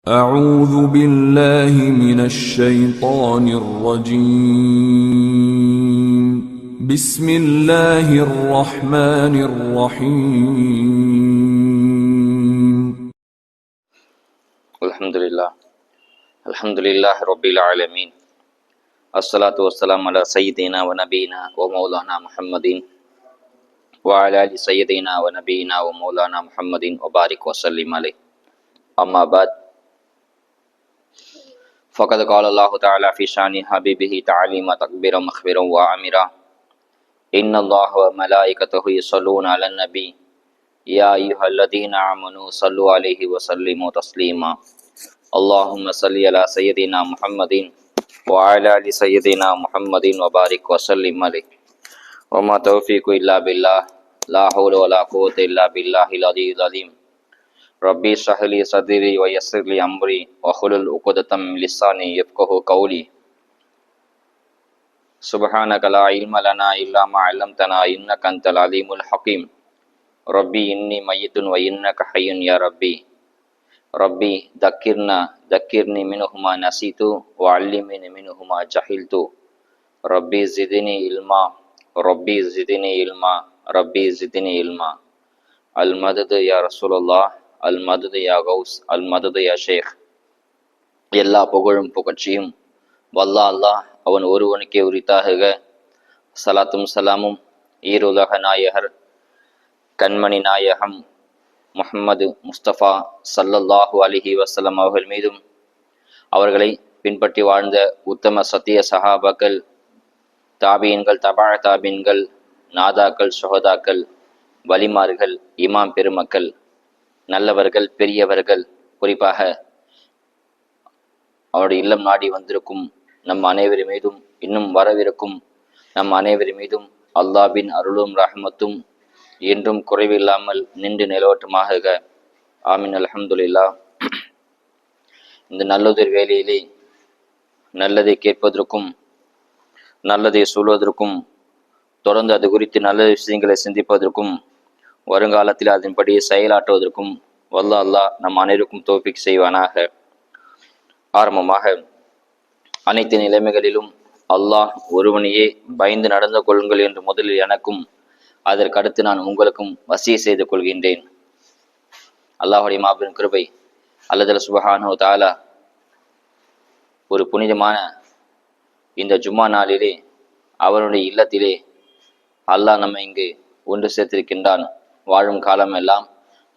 أعوذ بالله من الشيطان الرجيم بسم الله الرحمن الرحيم الحمد لله رب العالمين الصلاة والسلام على سيدنا ونبينا ومولانا محمد وعلى آل سيدنا ونبينا ومولانا محمد وبارك وسلم عليه أما بعد فقد قال الله تعالى في شان حبيبه تعليما تكبيرا مخبرا وعامرا إن الله وملائكته يصلون على النبي يا أيها الذين آمنوا صلوا عليه وسلموا تسليما اللهم صل على سيدنا محمد وعلى آل سيدنا محمد وبارك وسلم عليه وما توفيق إلا بالله لا حول ولا قوة إلا بالله العلي العظيم ربي اشرح لي صدري ويسر لي أمري واحلل عقدة من لساني يفقهوا قولي سبحانك لا علم لنا إلا ما علمتنا إنك أنت العليم الحكيم ربي إني ميت وإنك حي يا ربي ربي ذكرني منهما نسيت وعلمني منهما جهلت ربي زدني علما ربي زدني علما ربي زدني علما المدد يا رسول الله المدد يا غوث المدد يا ஷேக். எல்லா புகழும் புகழ்ச்சியும் வல்லா அல்லாஹ் அவன் ஒருவனுக்கே உரித்தாகுக. சலாத்தும் சலாமும் ஈருலக நாயகர் கண்மணி நாயகம் முஹம்மது முஸ்தபா சல்லல்லாஹு அலிஹி வசல்லம் அவர்கள் மீதும் அவர்களை பின்பற்றி வாழ்ந்த உத்தம சத்திய சஹாபாக்கள், தாபீன்கள், தபா தாபீன்கள், நாதாக்கள், சுஹதாக்கள், வலிமார்கள், இமாம் பெருமக்கள், நல்லவர்கள், பெரியவர்கள், குறிப்பாக அவருடைய இல்லம் நாடி வந்திருக்கும் நம் அனைவரின் மீதும் இன்னும் வரவிருக்கும் நம் அனைவரின் மீதும் அல்லாஹ்வின் அருளும் ரஹ்மத்தும் என்றும் குறைவில்லாமல் நின்று நிலவட்டுமாக. ஆமீன். அல்ஹம்துலில்லாஹ். இந்த நல்லுதர் வேலையிலே நல்லதை கேட்பதற்கும் நல்லதை சொல்வதற்கும் தொடர்ந்து அது குறித்து நல்ல விஷயங்களை சிந்திப்பதற்கும் வருங்காலத்தில் அதன்படி செயலாற்றுவதற்கும் வல்லா அல்லாஹ் நம் அனைவருக்கும் தௌஃபீக் செய்வானாக. ஆரம்பமாக அனைத்து நிலைமைகளிலும் அல்லாஹ் ஒருவனையே பயந்து நடந்து கொள்ளுங்கள் என்று முதலில் எனக்கும் அதற்கடுத்து நான் உங்களுக்கும் வசிய செய்து கொள்கின்றேன். அல்லாஹுடைய மாபெரும் கிருபை அல்லது சுப்ஹானஹு வ தஆலா ஒரு புனிதமான இந்த ஜும்மா நாளிலே அவனுடைய இல்லத்திலே அல்லாஹ் நம்மை இங்கு ஒன்று சேர்த்திருக்கின்றான். வாழும் காலமெல்லாம்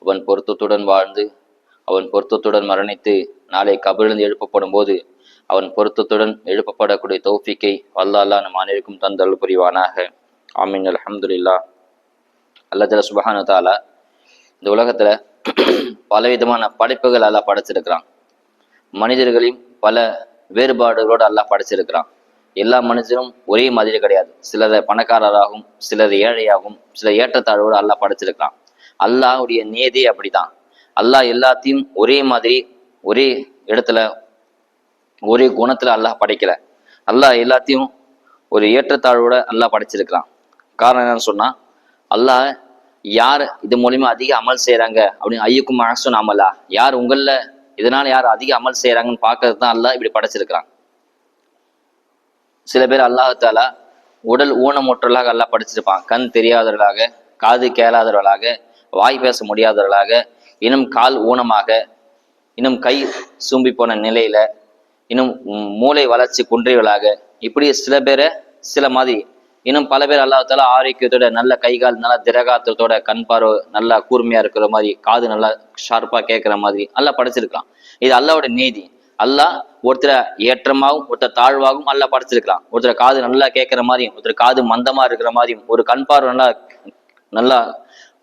அவன் பொருத்தத்துடன் வாழ்ந்து அவன் பொருத்தத்துடன் மரணித்து நாளை கபரிலிருந்து எழுப்பப்படும் போது அவன் பொருத்தத்துடன் எழுப்பப்படக்கூடிய தௌஃபீக்கை அல்லாஹ் நம் அனைவருக்கும் தந்தருள் புரிவானாக. ஆமீன். அல்ஹம்துலில்லாஹ். அல்லாஹ் சுப்ஹானஹு வ தஆலா இந்த உலகத்துல பலவிதமான படைப்புகள் அல்லாஹ் படைச்சிருக்கிறான். மனிதர்களையும் பல வேறுபாடுகளோடு அல்லாஹ் படைச்சிருக்கிறான். எல்லா மனிதரும் ஒரே மாதிரி கிடையாது. சிலர் பணக்காரராகவும் சிலர் ஏழையாகவும் சிலர் ஏற்றத்தாழ்வோடு அல்லாஹ் படைச்சிருக்கிறான். அல்லாஹ்வுடைய நியதி அப்படிதான். அல்லாஹ் எல்லாத்தையும் ஒரே மாதிரி ஒரே இடத்துல ஒரே குணத்துல அல்லாஹ் படைக்கல. அல்லாஹ் எல்லாத்தையும் ஒரு ஏற்றத்தாழ்வோட அல்லாஹ் படைச்சிருக்கிறான். காரணம் என்னன்னு சொன்னா, அல்லாஹ் யார் இது மூலியமா அதிக அமல் செய்யறாங்க அப்படின்னு ஐயுக்கும் அஹ்சன் அமலா, யார் உங்கள இதனால யார் அதிக அமல் செய்யறாங்கன்னு பார்க்கறது தான் அல்லாஹ் இப்படி படைச்சிருக்கிறான். சில பேர் அல்லாஹ் தாலா உடல் ஊனமுற்றலாக அல்லாஹ் படைச்சிருப்பான். கண் தெரியாதவர்களாக, காது கேளாதவர்களாக, வாய் பேச முடியாதவர்களாக, இன்னும் கால் ஊனமாக, இன்னும் கை சூம்பி போன நிலையில, இன்னும் மூளை வளர்ச்சி குன்றியவர்களாக, இப்படி சில பேரை சில மாதிரி இன்னும் பல பேர் அல்லாஹ் தாலா ஆரோக்கியத்தோட நல்ல கை கால் நல்லா திரகாத்திரத்தோட கண் பார்வை நல்லா கூர்மையா இருக்கிற மாதிரி, காது நல்லா ஷார்ப்பா கேட்கிற மாதிரி அல்லாஹ் படைச்சிருக்கான். இது அல்லாஹ்வோட நீதி. அல்லாஹ் ஒருத்தரை ஏற்றமாகவும் ஒருத்தர் தாழ்வாகவும் அல்லாஹ் படைச்சிருக்கலாம். ஒருத்தர் காது நல்லா கேட்கிற மாதிரியும் ஒருத்தர் காது மந்தமா இருக்கிற மாதிரியும் ஒரு கண் பார்வை நல்லா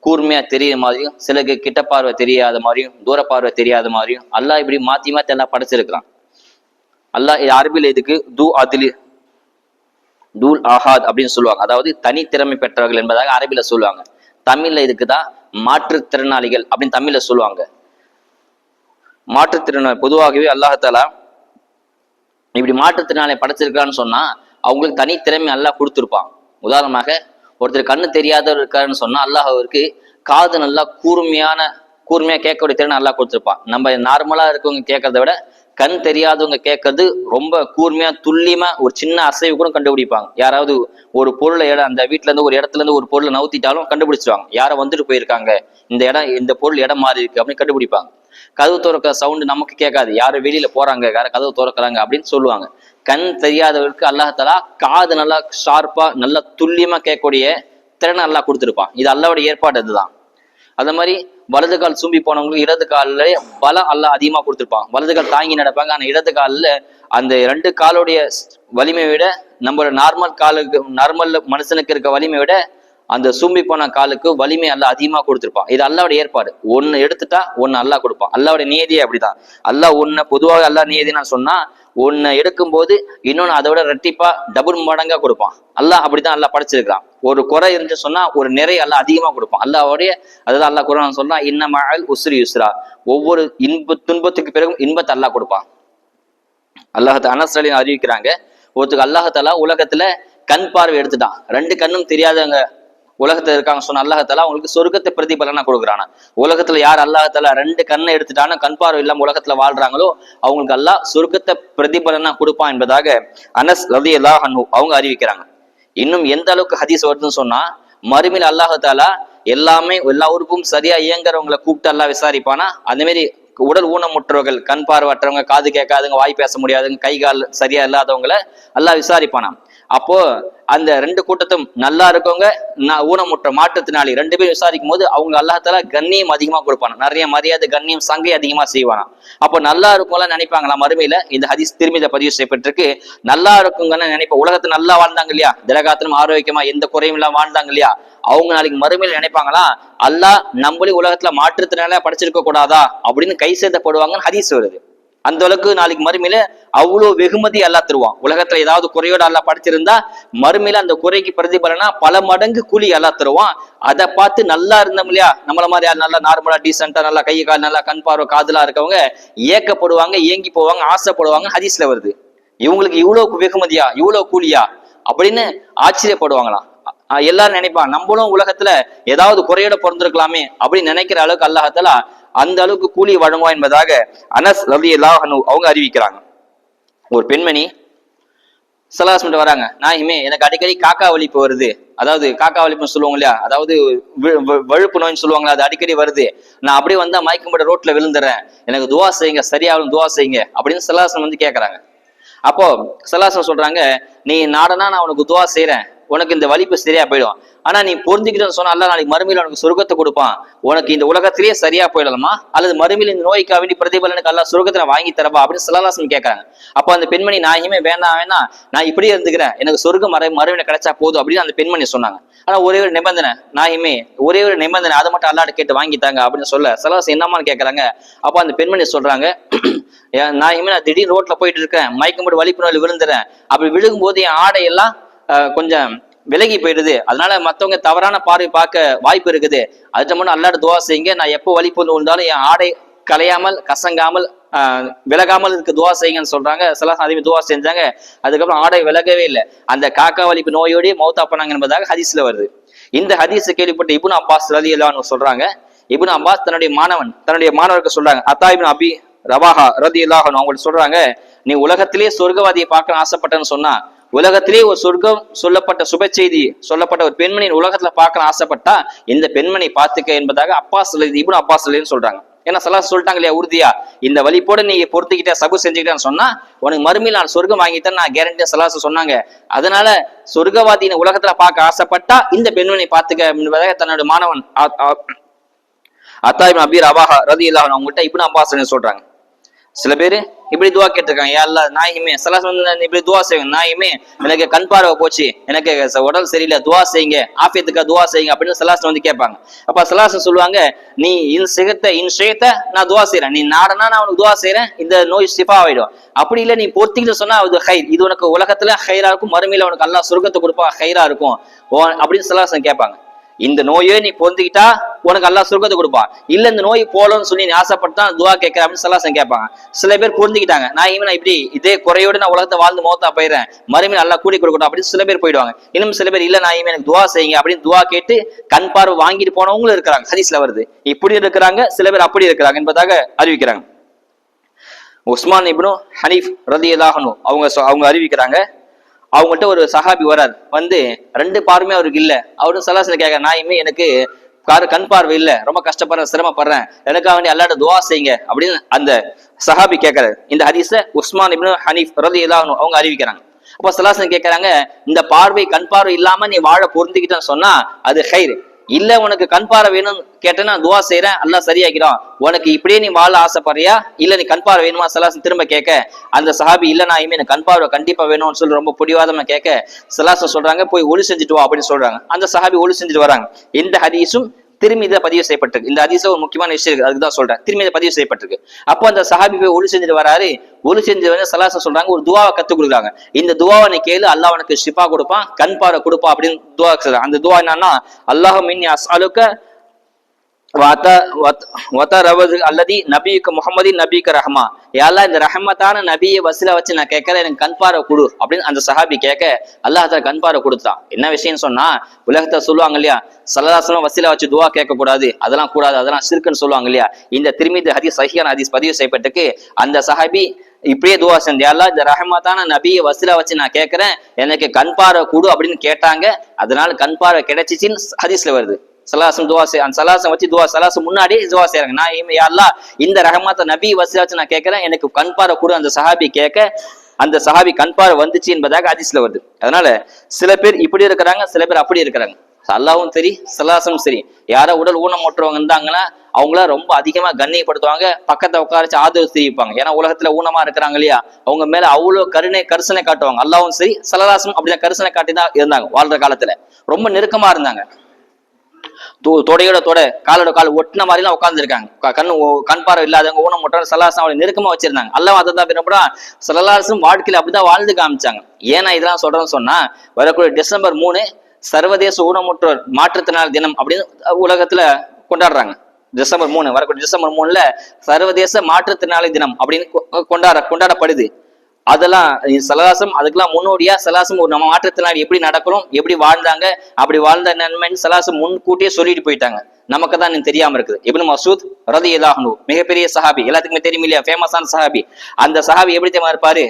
கூர்மையா தெரியுற மாதிரியும் சிலருக்கு கிட்ட பார்வை தெரியாத மாதிரியும் தூர பார்வை தெரியாத மாதிரியும் அல்லாஹ் இப்படி மாத்தி மாத்தி எல்லாம் படைச்சிருக்கிறான். அல்லாஹ் அரபில இதுக்கு தூல் ஆஹாத் அப்படின்னு சொல்லுவாங்க. அதாவது தனித்திறமை பெற்றவர்கள் என்பதாக அரபில சொல்லுவாங்க. தமிழ்ல இதுக்குதான் மாற்றுத்திறனாளிகள் அப்படின்னு தமிழ்ல சொல்லுவாங்க. மாற்றுத்திறனாளி பொதுவாகவே அல்லாஹ் தாலா இப்படி மாற்றுத்திறனாளி படைச்சிருக்கான்னு சொன்னா அவங்களுக்கு தனித்திறமை அல்லாஹ் கொடுத்துருப்பான். உதாரணமாக ஒருத்தர் கண்ணு தெரியாதவர் இருக்காருன்னு சொன்னா அல்லாஹ் அவருக்கு காது நல்லா கூர்மையான கூர்மையா கேட்கக்கூடிய திறன் அல்லாஹ் கொடுத்துருப்பான். நம்ம நார்மலா இருக்கவங்க கேட்கறத விட கண் தெரியாதவங்க கேட்கறது ரொம்ப கூர்மையா துல்லியமா ஒரு சின்ன அசைவு கூட கண்டுபிடிப்பாங்க. யாராவது ஒரு பொருளை அந்த வீட்டுல இருந்து ஒரு இடத்துல இருந்து ஒரு பொருளை நவுத்திட்டாலும் கண்டுபிடிச்சிருவாங்க. யாரை வந்துட்டு போயிருக்காங்க, இந்த பொருள் இடம் மாறி இருக்கு அப்படின்னு கண்டுபிடிப்பாங்க. கதவு திறக்கிற சவுண்டு நமக்கு கேட்காது, யாரும் வெளியில போறாங்க, யாரும் கதவு திறக்கிறாங்க அப்படின்னு சொல்லுவாங்க. கண் தெரியாதவர்களுக்கு அல்லாஹ்தஆலா காது நல்லா ஷார்ப்பா நல்லா துல்லியமா கேட்கக்கூடிய திறனை அல்லாஹ் கொடுத்துருப்பான். இது அல்லாஹ்வுடைய ஏற்பாடு. அதுதான் அந்த மாதிரி வலது கால் சூம்பி போனவங்களுக்கு இடது காலில் பலம் அல்லாஹ் அதிகமா கொடுத்துருப்பான். வலது கால் தாங்கி நடப்பாங்க. ஆனா இடது காலில் அந்த 2 காலுடைய வலிமையை விட நம்ம நார்மல் மனுஷனுக்கு இருக்க வலிமையை விட அந்த சூம்பி போன காலுக்கு வலிமை அல்லாஹ் அதிகமா கொடுத்துருப்பான். இது அல்லாஹ்வுடைய ஏற்பாடு. ஒன்னு எடுத்துட்டா ஒன்னு அல்லாஹ் கொடுப்பான். அல்லாஹ்வுடைய நியதியே அப்படிதான். அல்லாஹ் ஒன்னு பொதுவாக அல்லாஹ் நியதினா சொன்னா ஒன்னு எடுக்கும் போது இன்னொன்னு அதை விட ரெட்டிப்பா டபுள் மடங்கா கொடுப்பான். அல்லாஹ் அப்படிதான் அல்லாஹ் படைச்சிருக்கான். ஒரு குறை இருந்து சொன்னா ஒரு நிறைய அல்லாஹ் அதிகமா கொடுப்பான். அல்லாஹ்வுடைய அதுதான் அல்லாஹ் குர்ஆன் சொல்றான், இன்ன மஅல் உஸ்ரி யுஸ்ரா, ஒவ்வொரு துன்பத்துக்கு பிறகும் இன்பத்தை அல்லாஹ் கொடுப்பான். அல்லாஹ் அனஸ் ரலியல்லாஹு அறிவிக்கிறாங்க, ஒருத்தருக்கு அல்லாஹ்தஆலா உலகத்துல கண் பார்வை எடுத்துட்டான். 2 கண்ணும் தெரியாதவங்க உலகத்துல இருக்காங்க சொன்ன அல்லாஹ்தஆலா அவங்களுக்கு சொர்க்கத்தை பிரதிபலனா கொடுக்குறானா. உலகத்துல யார் அல்லாஹ்தஆலா 2 கண்ணை எடுத்துட்டானோ கண் பார்வை இல்லாம உலகத்துல வாழ்றாங்களோ அவங்களுக்கு அல்லாஹ் சொர்க்கத்தை பிரதிபலனா கொடுப்பான் என்பதாக அனஸ் ரலியல்லாஹு அன்ஹு அவங்க அறிவிக்கிறாங்க. இன்னும் எந்த அளவுக்கு ஹதீஸ் வருதுன்னு சொன்னா, மறுமையில் அல்லாஹ்தஆலா எல்லாமே எல்லா உறுப்பும் சரியா இயங்குறவங்களை கூப்பிட்டு அல்லாஹ் விசாரிப்பானா. அந்த மாதிரி உடல் ஊனமுற்றவர்கள், கண் பார்வற்றவங்க, காது கேட்காதவங்க, வாய் பேச முடியாதவங்க, கை கால் சரியா இல்லாதவங்களை அல்லாஹ் விசாரிப்பானா. அப்போ அந்த 2 கூட்டத்தும் நல்லா இருக்கவங்க ஊனமுற்ற மாற்றத்தினாலே 2 பேரும் விசாரிக்கும் போது அவங்க அல்லாஹ்தஆலா கண்ணியம் அதிகமா கொடுப்பானா, நிறைய மரியாதை கண்ணியம் சங்கை அதிகமா செய்வானா. அப்போ நல்லா இருக்கவங்களாம் நினைப்பாங்களா மறுமையில, இந்த ஹதீஸ் திரும்பித பதிவு செய்யப்பட்டிருக்கு, நல்லா இருக்குங்கன்னு நினைப்ப உலகத்துல நல்லா வாழ்ந்தாங்க இல்லையா, திடகாத்திரம் ஆரோக்கியமா எந்த குறையும் இல்லாம வாழ்ந்தாங்க இல்லையா, அவங்க நாளைக்கு மறுமையில நினைப்பாங்களா அல்லாஹ் நம்மளே உலகத்துல மாற்றத்தினால படைச்சிருக்க கூடாதா அப்படின்னு கை சேர்த்தப்படுவாங்கன்னு ஹதீஸ் வருது. அந்த அளவுக்கு நாளைக்கு மறுமையில அவ்வளவு வெகுமதி அல்லாஹ் தருவான். உலகத்துல ஏதாவது குறையோட அல்லாஹ் படைச்சிருந்தா மறுமையில அந்த குறைக்கு பிரதிபலனா பல மடங்கு கூலி அல்லாஹ் தருவான். அதை பார்த்து நல்லா இருந்தோம் இல்லையா, நம்மள மாதிரி நல்லா நார்மலா டீசென்டா நல்லா கை கால் நல்லா கண் பார்வை காதலா இருக்கவங்க ஏக்கப்படுவாங்க, ஏங்கி போவாங்க, ஆசைப்படுவாங்க. ஹதீஸ்ல வருது, இவங்களுக்கு இவ்வளவு வெகுமதியா, இவ்வளவு கூலியா அப்படின்னு ஆச்சரியப்படுவாங்களாம். எல்லாரும் நினைப்பான் நம்மளும் உலகத்துல ஏதாவது குறையோட பிறந்திருக்கலாமே அப்படின்னு நினைக்கிற அளவுக்கு அல்லாஹ்தஆலா அந்த அளவுக்கு கூலி வழங்குவா என்பதாக அனஸ் ரலியல்லாஹு அன்ஹு அவங்க அறிவிக்கிறாங்க. ஒரு பெண்மணி ஸல்லல்லாஹு வராங்க, நாயகமே எனக்கு அடிக்கடி காக்கா வலிப்பு வருது. அதாவது காக்கா வலிப்புன்னு சொல்லுவாங்க இல்லையா, அதாவது வழுப்பு நோய்னு சொல்லுவாங்களா, அது அடிக்கடி வருது. நான் அப்படியே வந்தா மயக்கம் போட ரோட்ல விழுந்துறேன், எனக்கு துவா செய்யுங்க, சரியாகும் துவா செய்யுங்க அப்படின்னு ஸல்லல்லாஹு கேட்கறாங்க. அப்போ ஸல்லல்லாஹு சொல்றாங்க, நீ நாடனா நான் உனக்கு துவா செய்யறேன், உனக்கு இந்த வலிப்பு சரியா போயிடும். ஆனா நீ பொருந்திக்கிட்டேன்னு சொன்னா அல்லாஹ் நாளைக்கு மறுமையில உனக்கு சொர்க்கத்தை கொடுப்பான். உனக்கு இந்த உலகத்திலேயே சரியா போயிடலாமா அல்லது மறுமையில இந்த நோய்க்காக வேண்டி பிரதிபலனுக்கு அல்லாஹ் சொர்க்கத்துல வாங்கி தரப்பா அப்படின்னு ஸல்லல்லாஹு கேட்கறாங்க. அப்போ அந்த பெண்மணி, நாயகமே வேணாம், நான் இப்படியே இருந்துக்கிறேன், எனக்கு சொர்க்கம் மறுமையில கிடைச்சா போதும் அப்படின்னு அந்த பெண்மணி சொன்னாங்க. ஆனா ஒரே ஒரு நிபந்தனை, நாயகமே ஒரே ஒரு நிபந்தனை, அதை மட்டும் அல்லாஹ்ட்ட கேட்டு வாங்கித்தாங்க அப்படின்னு சொல்ல ஸல்லல்லாஹு என்னமான்னு கேட்கறாங்க. அப்போ அந்த பெண்மணி சொல்றாங்க, நாயகமே நான் திடீர்னு ரோட்ல போயிட்டு இருக்கேன், மயக்கம் போட்டு வலிப்பு நோயில் விழுந்துறேன். அப்படி விழுகும் போது என் ஆடையெல்லாம் கொஞ்சம் விலகி போயிடுது, அதனால மத்தவங்க தவறான பார்வை பார்க்க வாய்ப்பு இருக்குது. அதுக்கு மட்டும் அல்லாஹ்ட்ட துவா செய்யுங்க, நான் எப்போ வலிப்பு வந்து விழுந்தாலும் என் ஆடை கலையாமல் கசங்காமல் விலகாமல் இருக்கு துவா செய்யுங்கன்னு சொல்றாங்க. ஸல்லல்லாஹு அலைஹி துவா செஞ்சாங்க. அதுக்கப்புறம் ஆடை விலகவே இல்லை, அந்த காக்கா வலிப்பு நோயோடய மௌத்தா பண்ணாங்க என்பதாக ஹதீஸ்ல வருது. இந்த ஹதீஸ் கேள்விப்பட்ட இப்னு அப்பாஸ் ரலியல்லாஹு அன்ஹு சொல்றாங்க, இப்னு அப்பாஸ் தன்னுடைய மாணவருக்கு சொல்றாங்க, அத்தா இப்னு அபி ரவாஹா ரலியல்லாஹு அன்ஹு அவங்க சொல்றாங்க, நீ உலகத்திலே சொர்க்கவாதியை பார்க்க ஆசைப்பட்டேன்னு சொன்னா, உலகத்திலே ஒரு சொர்க்கம் சொல்லப்பட்ட சுப செய்தி சொல்லப்பட்ட ஒரு பெண்மணியின் உலகத்துல பார்க்க ஆசைப்பட்டா இந்த பெண்மணி பார்த்துக்க என்பதாக இப்னு அப்பாஸ் சொல்றாங்க. ஏன்னா ஸல்லல்லாஹு சொல்லிட்டாங்க இல்லையா உறுதியா, இந்த வலிப்போட நீ பொறுத்துக்கிட்ட சபு செஞ்சுக்கிட்டேன்னு சொன்னா உனக்கு மறுமையில் நான் சொர்க்கம் வாங்கிட்டேன்னு நான் கேரண்டியா ஸல்லல்லாஹு சொன்னாங்க. அதனால சொர்க்கவாதியின் உலகத்துல பார்க்க ஆசைப்பட்டா இந்த பெண்மணி பார்த்துக்க என்பதாக தன்னுடைய மாணவன் அத்தா இப்னு அபி ரவாஹா ரலியல்லாஹு அன்ஹு அவங்கள்ட்ட இப்னு அப்பாஸ் சொல்றாங்க. சில பேரு இப்படி துவா கேட்டிருக்காங்க, யா அல்லாஹ் நாயகமே ஸல்லல்லாஹு இப்படி துவா செய்யுங்க, நாயகமே எனக்கு கண் பார்வை போச்சு, எனக்கு உடல் சரியில்லை, துவா செய்யுங்க, ஆஃபியத்துக்கா துவா செய்யுங்க அப்படின்னு ஸல்லல்லாஹு கேட்பாங்க. அப்ப ஸல்லல்லாஹு சொல்லுவாங்க, நீ இன்ஷைத்த நான் துவா செய்யறேன், நீ நாடனா நான் உனக்கு துவா செய்யறேன், இந்த நோய் ஷிஃபா ஆயிடும். அப்படி இல்லை நீ பொறுத்திக்கிட்டு சொன்னா அது ஹைர், இது உனக்கு உலகத்துல ஹைரா இருக்கும், மறுமையில உனக்கு அல்லாஹ் சொர்க்கத்தை கொடுப்பா ஹைரா இருக்கும் அப்படின்னு ஸல்லல்லாஹு கேட்பாங்க. இந்த நோயே நீ பொருந்திக்கிட்டா உனக்கு அல்லாஹ் சொர்க்கத்தை கொடுப்பான். இல்ல இந்த நோய் போலன்னு சொல்லி நீ ஆசைப்பட்டா துவா கேட்கிற அப்படின்னு சல்லாசம் கேட்பாங்க. சில பேர் புரிஞ்சுக்கிட்டாங்க, நான் இப்படி இதே குறையோடு நான் உலகத்தை வாழ்ந்து மௌத்தா போயிடுறேன், மறுமையில் நல்லா கூடி கொடுக்கட்டும் அப்படின்னு சில பேர் போயிடுவாங்க. இன்னும் சில பேர் இல்ல நான் எனக்கு துவா செய்யுங்க அப்படின்னு துவா கேட்டு கண் பார்வை வாங்கிட்டு போனவங்களும் இருக்கிறாங்க. ஹதீஸ்ல வருது. இப்படி இருக்கிறாங்க, சில பேர் அப்படி இருக்கிறாங்க என்பதாக அறிவிக்கிறாங்க. உஸ்மான் இப்னு ஹனீஃப் ரலியல்லாஹு அன்ஹு அவங்க அறிவிக்கிறாங்க, அவங்கள்ட்ட ஒரு சஹாபி வரார், வந்து 2 பார்வையுமே அவருக்கு இல்ல. அவரும் சலாசில கேட்க, நான் எனக்கு கண் பார்வை இல்ல, ரொம்ப கஷ்டப்படுறேன், சிரமப்படுறேன், எனக்காக வேண்டிய அல்லாஹ்ட்ட துஆ செய்யுங்க அப்படின்னு அந்த சஹாபி கேட்கிறாரு. இந்த ஹதீஸ உஸ்மான் இப்னு ஹனீஃப் ரலியல்லாஹு அன்ஹு அவங்க அறிவிக்கிறாங்க. அப்போ சலாசன் கேட்கறாங்க, இந்த பார்வை கண் பார்வை இல்லாம நீ வாழ பொருந்திக்கிட்டேன்னு சொன்னா அது ஹைர். இல்ல உனக்கு கண் பார்வை வேணும்னு கேட்டேன்னா துவா செய்யறேன், அல்லாஹ் சரியாக்கிடும். உனக்கு இப்படியே நீ வாழ ஆசைப்படுறியா, இல்ல நீ கண் பார்வை வேணுமா சலாசன் திரும்ப கேட்க, அந்த சஹாபி இல்ல நான் எனக்கு கண் பார்வை கண்டிப்பா வேணும்னு சொல்லி ரொம்ப பிடிவாதமா கேட்க, சலாசன் சொல்றாங்க போய் ஒளி செஞ்சுட்டு வா அப்படின்னு சொல்றாங்க. அந்த சஹாபி ஒளி செஞ்சுட்டு வராங்க. இந்த ஹதீஸும் திருமீத பதிவு செய்யப்பட்டிருக்கு. இந்த ஹதீஸ்ல ஒரு முக்கியமான விஷயம் இருக்கு, அதுதான் சொல்றேன், திருமீத பதிவு செய்யப்பட்டிருக்கு. அப்போ அந்த சஹாபி போய் ஒளி செஞ்சுட்டு வராரு. ஒளி செஞ்சு வந்து சலாசன் சொல்றாங்க, ஒரு துவாவை கத்துக் கொடுக்குறாங்க. இந்த துவாவை நீ கேளு, அல்லாஹ் உனக்கு ஷிஃபா கொடுப்பான், கண் பார்வை கொடுப்பான் அப்படின்னு துவா சொல்றாங்க. அந்த துவா என்னன்னா, அல்லாஹும்ம இன்னி அஸ்அலுக அல்லதி நபிக்கு முஹம்மதி நபிக்கு ரஹ்மா, யாரெல்லாம் இந்த ரஹமத்தான நபியை வசில வச்சு நான் கேட்கறேன், எனக்கு கண் பார்வை கொடு அப்படின்னு அந்த சஹாபி கேட்க அல்லாஹ் தஆலா கண் பார்வை கொடுத்தான். என்ன விஷயம்னு சொன்னா, உலகத்தை சொல்லுவாங்க இல்லையா, ஸல்லல்லாஹு வசில வச்சு துவா கேட்க கூடாது, அதெல்லாம் கூடாது, அதெல்லாம் ஷிர்க்குன்னு சொல்லுவாங்க இல்லையா. இந்த திருமீது ஹதீஸ் சஹீஹான ஹதீஸ் பதிவு செய்யப்பட்டிருக்கு. அந்த சஹாபி இப்படியே துவா செஞ்சு, அல்லாஹ் இந்த ரஹமத்தான நபியை வசில வச்சு நான் கேட்கறேன், எனக்கு கண் பார்வை கொடு அப்படின்னு கேட்டாங்க. அதனால கண் பார்வை கிடைச்சிச்சின்னு ஹதீஸ்ல வருது. சலாசம் துவா அந்த சலாசம் வச்சு துவா சலாசம் முன்னாடி துவா செய்யறாங்க. நான் அல்லாஹ் இந்த ரஹமத்த நபி வசில வச்சு நான் கேட்கறேன், எனக்கு கண் பார்வை கொடு அந்த சஹாபி கேட்க, அந்த சஹாபி கண் பார்வை வந்துச்சு என்பதாக ஹதீஸ்ல வருது. அதனால சில பேர் இப்படி இருக்கிறாங்க, சில பேர் அப்படி இருக்கிறாங்க. அல்லாஹ்வும் சரி சலாசம் சரி, யாரோ உடல் ஊனமுற்றவங்க இருந்தாங்கன்னா அவங்கள ரொம்ப அதிகமா கண்ணியப்படுத்துவாங்க, பக்கத்தை உட்காரச்சு ஆதரவு தெரிவிப்பாங்க. ஏன்னா உலகத்துல ஊனமா இருக்கிறாங்க இல்லையா, அவங்க மேல அவ்வளவு கரிசனை காட்டுவாங்க. அல்லாஹ்வும் சரி சலாசம் அப்படிதான் கரிசனை காட்டி தான் இருந்தாங்க. வாழ்ற காலத்துல ரொம்ப நெருக்கமா இருந்தாங்க. தொடையோட தொட காலோட கால் ஒட்டின மாதிரி எல்லாம் உட்கார்ந்து இருக்காங்க. கண் பார்வை இல்லாதவங்க ஊனமுற்றவங்க சல்லாசம் அவளை நெருக்கமா வச்சிருந்தாங்க. அல்லாஹ் அதை தான் விரும்புறா, சல்லாசும் வாழ்க்கையில அப்படிதான் வாழ்ந்து காமிச்சாங்க. ஏன்னா இதெல்லாம் சொல்றேன்னு சொன்னா, வரக்கூடிய டிசம்பர் 3 சர்வதேச ஊனமுற்றோர் மாற்றுத்திறனாளி தினம் அப்படின்னு உலகத்துல கொண்டாடுறாங்க. டிசம்பர் 3 வரக்கூடிய டிசம்பர் 3ல சர்வதேச மாற்றுத்திறனாளி தினம் அப்படின்னு கொண்டாடப்படுது. அதெல்லாம் சலாசம் அதுக்கெல்லாம் முன்னோடியா சலாசம் ஒரு நம்ம மாற்றத்தினால எப்படி நடக்கணும், எப்படி வாழ்ந்தாங்க, அப்படி வாழ்ந்த நன்மைன்னு சலாசம் முன்கூட்டியே சொல்லிட்டு போயிட்டாங்க. நமக்கு தான் தெரியாம இருக்குது. இப்னு மசூத் ரலியல்லாஹு அன்ஹு மிகப்பெரிய சஹாபி, எல்லாத்துக்குமே தெரியும் இல்லையா, ஃபேமஸான சஹாபி. அந்த சஹாபி எப்படி தெரியுமா இருப்பாரு,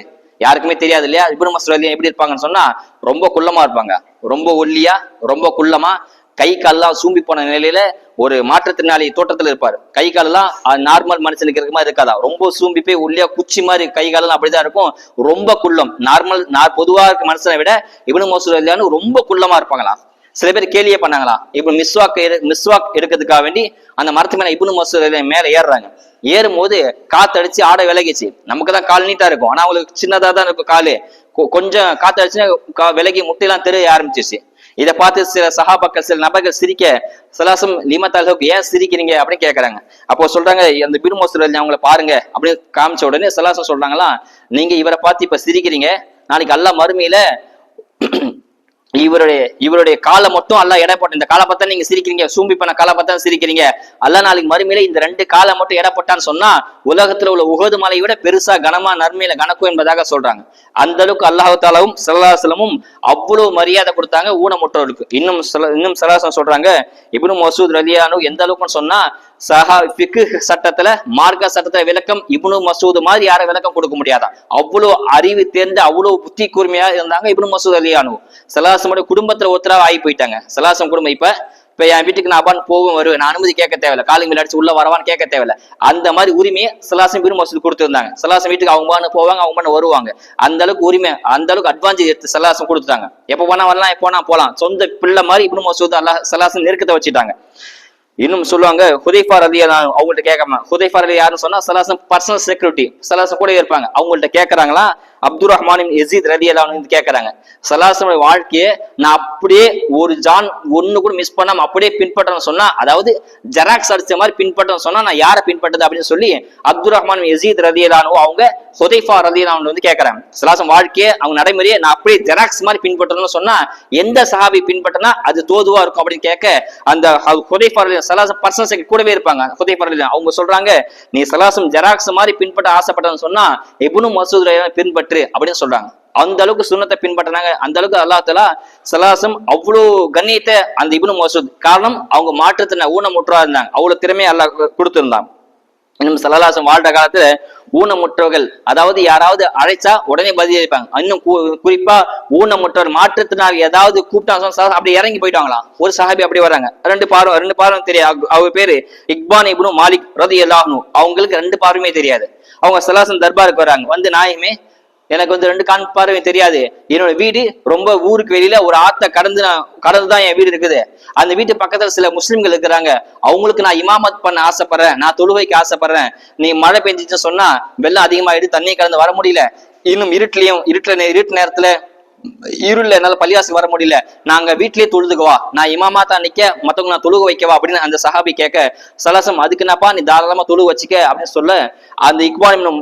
யாருக்குமே தெரியாது இல்லையா. இப்னு மசூத் எப்படி இருப்பாங்கன்னு சொன்னா, ரொம்ப குள்ளமா இருப்பாங்க, ரொம்ப ஒல்லியா, ரொம்ப குள்ளமா, கை கால்லாம் சூம்பி போன நிலையில ஒரு மாற்றுத்திறனாளி தோட்டத்துல இருப்பாரு. கை காலெல்லாம் நார்மல் மனுஷனுக்கு இருக்க மாதிரி இருக்காதா, ரொம்ப சூம்பி போய் உள்ளியா குச்சி மாதிரி கை காலெல்லாம் அப்படிதான் இருக்கும். ரொம்ப குள்ளம், பொதுவா இருக்க மனுஷனை விட இப்னு மசூத் ரலியல்லாஹு ரொம்ப குள்ளமா இருப்பாங்களா. சில பேர் கேலியே பண்ணாங்களா, இப்ப மிஸ்வாக் எடுக்கிறதுக்காக வேண்டி அந்த மரத்து மேல இப்னு மசூத் மேல ஏறுறாங்க. ஏறும்போது காத்தடிச்சு ஆடை விலகிச்சு. நமக்கு தான் கால் நீட்டா இருக்கும், ஆனா அவங்களுக்கு சின்னதா தான் இருக்கும் காலு. கொஞ்சம் காத்தடிச்சுன்னா விலகி முட்டையெல்லாம் தெரிய ஆரம்பிச்சிச்சு. இதை பார்த்து சில சஹாபாக்கள் சில நபர்கள் சிரிக்க, சலாசம் லிமத்தாலுக்கு ஏன் சிரிக்கிறீங்க அப்படின்னு கேட்கறாங்க. அப்போ சொல்றாங்க, அந்த இப்னு மசூத் அவங்களை பாருங்க அப்படின்னு காமிச்ச உடனே சலாசம் சொல்றாங்களா, நீங்க இவரை பார்த்து இப்ப சிரிக்கிறீங்க, நாளைக்கு அல்லாஹ் மறுமையில இவருடைய காலை மட்டும் அல்லாஹ் எடை போட்ட இந்த காலை பார்த்தா நீங்க சிரிக்கிறீங்க, சூம்பி பண்ண காலை பார்த்தா சிரிக்கிறீங்க, அல்லாஹ் நாளைக்கு மறுமையில இந்த 2 காலை மட்டும் எடை போட்டான்னு சொன்னா உலகத்துல உள்ள உஹது மலையை விட பெருசா கனமா நன்மையில கணக்கும் என்பதாக சொல்றாங்க. அந்த அளவுக்கு அல்லாஹ் தஆலாவும் ஸல்லல்லாஹு அலைஹி வஸல்லமும் அவ்வளவு மரியாதை கொடுத்தாங்க ஊனமுற்றவர்களுக்கு. இன்னும் ஸல்லல்லாஹு சொல்றாங்க, இப்னு மசூத் ரலியல்லாஹு அன்ஹு எந்த அளவுக்குன்னு சொன்னா, ஃபிக்ஹ் சட்டத்துல மார்க்க சட்டத்துல விளக்கம் இப்னு மசூத் மாதிரி யாரும் விளக்கம் கொடுக்க முடியாதா. அவ்வளவு அறிவு தேர்ந்து அவ்வளவு புத்தி கூர்மையா இருந்தாங்க இப்னு மசூத் ரலியல்லாஹு அன்ஹு. சலாசமுடைய குடும்பத்துல ஒருத்தரா ஆகி போயிட்டாங்க. சலாசம் குடும்பம் இப்ப என் வீட்டுக்கு நான் அப்பான்னு போவும் வருவேன், நான் அனுமதி கேட்க தேவையில்ல, காலிங் விளையாடிச்சு உள்ள வரவான்னு கேட்க தேவையில்ல. அந்த மாதிரி உரிமையை சலாசம் இப்னு மசூத் கொடுத்துருந்தாங்க. சலாசம் வீட்டுக்கு அவங்க போவாங்க, அவங்க வருவாங்க. அந்த அளவுக்கு உரிமை, அந்த அளவுக்கு அட்வான்டேஜ் எடுத்து சலாசம் கொடுத்துட்டாங்க. எப்ப போனா வரலாம், எப்போனா போலாம், சொந்த பிள்ளை மாதிரி இப்னு மசூத் சலாசம் நெருக்கத்தை வச்சுட்டாங்க. இன்னும் சொல்லுவாங்க, ஹுதைஃபா ரலியல்லாஹு அவங்கள்ட்ட கேட்காம, ஹுதைஃபா ரலியல்லாஹு யாருன்னு சொன்னா சலாசம் பர்சனல் செக்யூரிட்டி, சலாசம் கூட இருப்பாங்க. அவங்கள்ட்ட கேட்கறாங்களா, அப்துல் ரஹ்மான் யசீத் ரலியல்லாஹு அன்ஹு கேட்கறாங்க, ஸல்லல்லாஹு வாழ்க்கையை நான் அப்படியே ஒரு ஜான் ஒண்ணு கூட மிஸ் பண்ணாம அப்படியே பின்பற்றணும் சொன்னா, அதாவது ஜெராக்ஸ் அடிச்ச மாதிரி பின்பற்றணும் சொன்னா நான் யாரை பின்பற்றது அப்படின்னு சொல்லி அப்துல் ரஹ்மான் யசீத் ரலியல்லாஹு அன்ஹு அவங்க ஹுதைஃபா ரலியல்லாஹு அன்ஹு வந்து கேட்கறாங்க. ஸல்லல்லாஹு வாழ்க்கையை அவங்க நடைமுறையை நான் அப்படியே ஜெராக்ஸ் மாதிரி பின்பற்றணும்னு சொன்னா எந்த சஹாபி பின்பற்றினா அது தோதுவா இருக்கும் அப்படின்னு கேட்க, அந்த ஹுதைஃபா ரலியல்லாஹு பர்சன்ஸ் கூடவே இருப்பாங்க. ஹுதைஃபா ரலியல்லாஹு அவங்க சொல்றாங்க, நீ ஸல்லல்லாஹு ஜெராக்ஸ் மாதிரி பின்பற்ற ஆசைப்பட்டன்னு சொன்னா இப்னு மஸ்ஊத் பின்பற்று அப்படின்னு சொல்றாங்க. அந்த அளவுக்கு சுன்னத்தை பின்பற்றினாங்க. அந்த அளவுக்கு அல்லாஹ் தஆலா ஸல்லல்லாஹு அவ்வளவு கண்ணியத்தை அந்த இப்னு மஸ்ஊத், காரணம் அவங்க மாற்றத்தின ஊனமுற்றா இருந்தாங்க, அவ்வளவு திறமையை அல்லாஹ் கொடுத்திருந்தாங்க. இன்னும் ஸல்லல்லாஹு வாழ்ற காலத்துல ஊனமுற்றவர்கள், அதாவது யாராவது அழைச்சா உடனே பதிலளிப்பாங்க. இன்னும் குறிப்பா ஊனமுற்றவர் மாற்றத்தினால் ஏதாவது கூப்பிட்டாங்க அப்படி இறங்கி போயிட்டாங்களாம். ஒரு சஹாபி அப்படி வர்றாங்க, ரெண்டு பார்வை தெரியாது. அவங்க பேரு இக்பான் இப்னு மாலிக் ரலியல்லாஹு அன்ஹு. அவங்களுக்கு ரெண்டு பார்வையுமே தெரியாது. அவங்க ஸல்லல்லாஹு தர்பாருக்கு வர்றாங்க. வந்து நாயகமே, எனக்கு வந்து ரெண்டு கண் பார்வை தெரியாது, என்னோட வீடு ரொம்ப ஊருக்கு வெளியில ஒரு ஆத்த கடந்துதான் என் வீடு இருக்குது, அந்த வீட்டு பக்கத்துல சில முஸ்லிம்கள் இருக்கிறாங்க, அவங்களுக்கு நான் இமாமத் பண்ண ஆசைப்படுறேன், நான் தொழுகைக்கு ஆசைப்படுறேன், நீ மழை பெஞ்சிச்சு சொன்னா வெள்ளம் அதிகமாயிடு, தண்ணி கலந்து வர முடியல, இன்னும் இருட்டு நேரத்துல இருள்ல என்னால பள்ளிவாசல் வர முடியல, நாங்க வீட்லயே தொழுதுக்குவா, நான் இமாமாத்தா நிக்க மத்தவங்க நான் தொழுக வைக்கவா அப்படின்னு அந்த சஹாபி கேட்க, ஸல்லல்லாஹு அதுக்கு என்னப்பா நீ தாராளமா தொழுக வச்சுக்க அப்படின்னு சொல்ல, அந்த இக்பான் இப்னு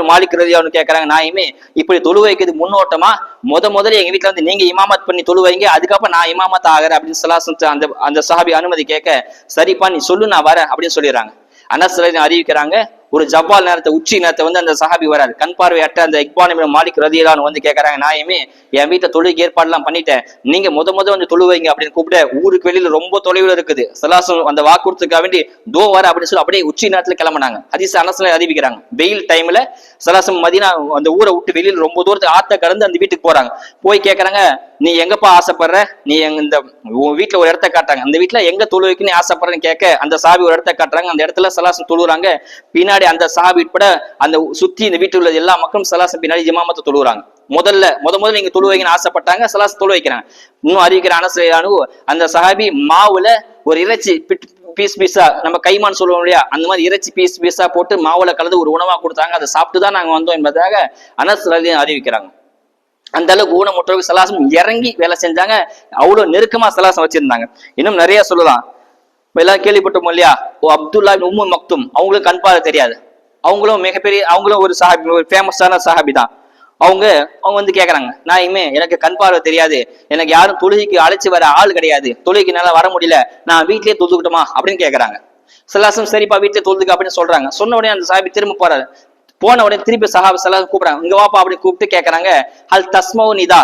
மாலிக் ரலியல்லாஹு அன்ஹு கேட்கறாங்க, நாயுமே இப்படி தொழு வைக்கிறது முன்னோட்டமா முதல்ல எங்க வீட்டுல வந்து நீங்க இமாமத் பண்ணி தொழு வைங்க, அதுக்கப்புறம் நான் இமாமத் ஆகிறேன் அப்படின்னு ஸல்லல்லாஹு அந்த சஹாபி அனுமதி கேட்க, சரிப்பா நீ சொல்லு நான் வரேன் அப்படின்னு சொல்லிடுறாங்க. அனஸ் அறிவிக்கிறாங்க, ஒரு ஜவ்வால் நேரத்தை உச்சி நேரத்தை வந்து அந்த சஹாபி வராது, கண் பார்வையற்ற அந்த இக்பான் இப்னு மாலிக் ரலியல்லாஹு அன்ஹு வந்து கேட்கறாங்க, நாயுமே என் வீட்டுல தொழுகை ஏற்பாடு எல்லாம் பண்ணிட்டேன், நீங்க வந்து தொழு வைங்க அப்படின்னு கூப்பிட்டு ஊருக்கு வெளியில ரொம்ப தொலைவில் இருக்குது, ஸல்லல்லாஹு அந்த வாக்குறுத்துக்காக வேண்டி தோ வர அப்படின்னு சொல்லி அப்படியே உச்சி நேரத்துல கிளம்பினாங்க. ஹதீஸ் அனஸ்ல அறிவிக்கிறாங்க, வெயில் டைம்ல ஸல்லல்லாஹு மதீனா அந்த ஊரை விட்டு வெளியில ரொம்ப தூரத்துக்கு ஆத்த கடந்து அந்த வீட்டுக்கு போறாங்க. போய் கேட்கறாங்க, நீ எங்கப்பா ஆசைப்படுற, நீ இந்த வீட்டுல ஒரு இடத்த காட்டுறாங்க, அந்த வீட்டுல எங்க தொழு வைக்க நீ ஆசைப்படுறேன்னு கேட்க, அந்த சாபி ஒரு இடத்த காட்டுறாங்க, அந்த இடத்துல ஸல்லல்லாஹு தொழுறாங்க. பின்னாடி அந்த சஹாபி உட்பட அந்த சுத்தி இந்த வீட்டுல உள்ள எல்லா மக்களும் ஸல்லல்லாஹு பின்னாடி இமாமத்தை தொழுறாங்க. முதல்ல நீங்க தொழு வைக்கணும்னு ஆசைப்பட்டாங்க, ஸல்லல்லாஹு தொழு வைக்கிறாங்க. இன்னும் அறிவிக்கிற அனஸ் அந்த சஹாபி மாவுல ஒரு இறைச்சி பீஸா நம்ம கைமான்னு சொல்லுவோம் இல்லையா, அந்த மாதிரி இறைச்சி பீஸா போட்டு மாவுல கலந்து ஒரு உணவா கொடுத்தாங்க, அதை சாப்பிட்டுதான் நாங்க வந்தோம் என்பதாக அனஸ் அறிவிக்கிறாங்க. அந்த அளவுக்கு ஊனமுற்றவர்கள் ஸல்லல்லாஹு இறங்கி வேலை செஞ்சாங்க, அவ்வளவு நெருக்கமா ஸல்லல்லாஹு வச்சிருந்தாங்க. இன்னும் நிறைய சொல்லலாம். எல்லாம் கேள்விப்பட்டோம் இல்லையா, அப்துல்லா இப்னு உம்மு மக்தும், அவங்களுக்கு கண் பார்வை தெரியாது, அவங்களும் ஒரு சஹாபி, ஒரு ஃபேமஸான சஹாபி தான். அவங்க வந்து கேக்குறாங்க, நாயுமே எனக்கு கண் பார்வை தெரியாது, எனக்கு யாரும் தொழுகைக்கு அழைச்சு வர ஆள் கிடையாது, தொழுகைக்கு நல்லா வர முடியல, நான் வீட்லயே தொழுதுக்கிட்டோமா அப்படின்னு கேக்குறாங்க. ஸல்லல்லாஹு சரிப்பா வீட்லயே தொழுதுக்க அப்படின்னு சொல்றாங்க. சொன்ன உடனே அந்த சஹாபி திரும்ப போறாரு. போன உடனே திருப்பி சஹாபி ஸல்லல்லாஹு கூப்பிடுறாங்க, இங்க வாப்பா அப்படின்னு கூப்பிட்டு கேக்குறாங்க, ஹல் தஸ்மவு நிதா,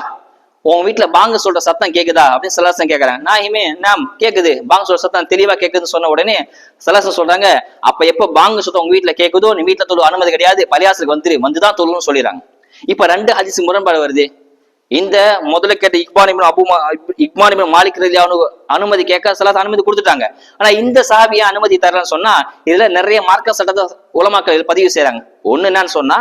உன் வீட்டுல பாங்க சொல்ற சத்தம் கேக்குதா அப்படின்னு ஸல்லல்லாஹு கேக்குறாங்க. நாயுமே நாம் கேக்குது, பாங்க சொல்ற சத்தம் தெளிவா கேக்குதுன்னு சொன்ன உடனே ஸல்லல்லாஹு சொல்றாங்க, அப்ப எப்ப பாங்க சத்தம் உங்க வீட்டுல கேக்குதோ நீ வீட்டுல தொழு அனுமதி கிடையாது, பள்ளிவாசலுக்கு வந்துதான் தொழுன்னு சொல்லிடுறாங்க. இப்ப ரெண்டு ஹதீஸ் முரண்பாடு வருது. இந்த முதல்ல கேட்ட இக்பான் இப்னு மாலிக் ரலியல்லாஹு அன்ஹு அனுமதி கேட்க ஸல்லல்லாஹு அனுமதி கொடுத்துட்டாங்க. ஆனா இந்த சஹாபியா அனுமதி தரலன்னு சொன்னா இதுல நிறைய மார்க்க சட்டத்தை உலமாக்கள் பதிவு செய்யறாங்க. ஒண்ணு என்னன்னு சொன்னா,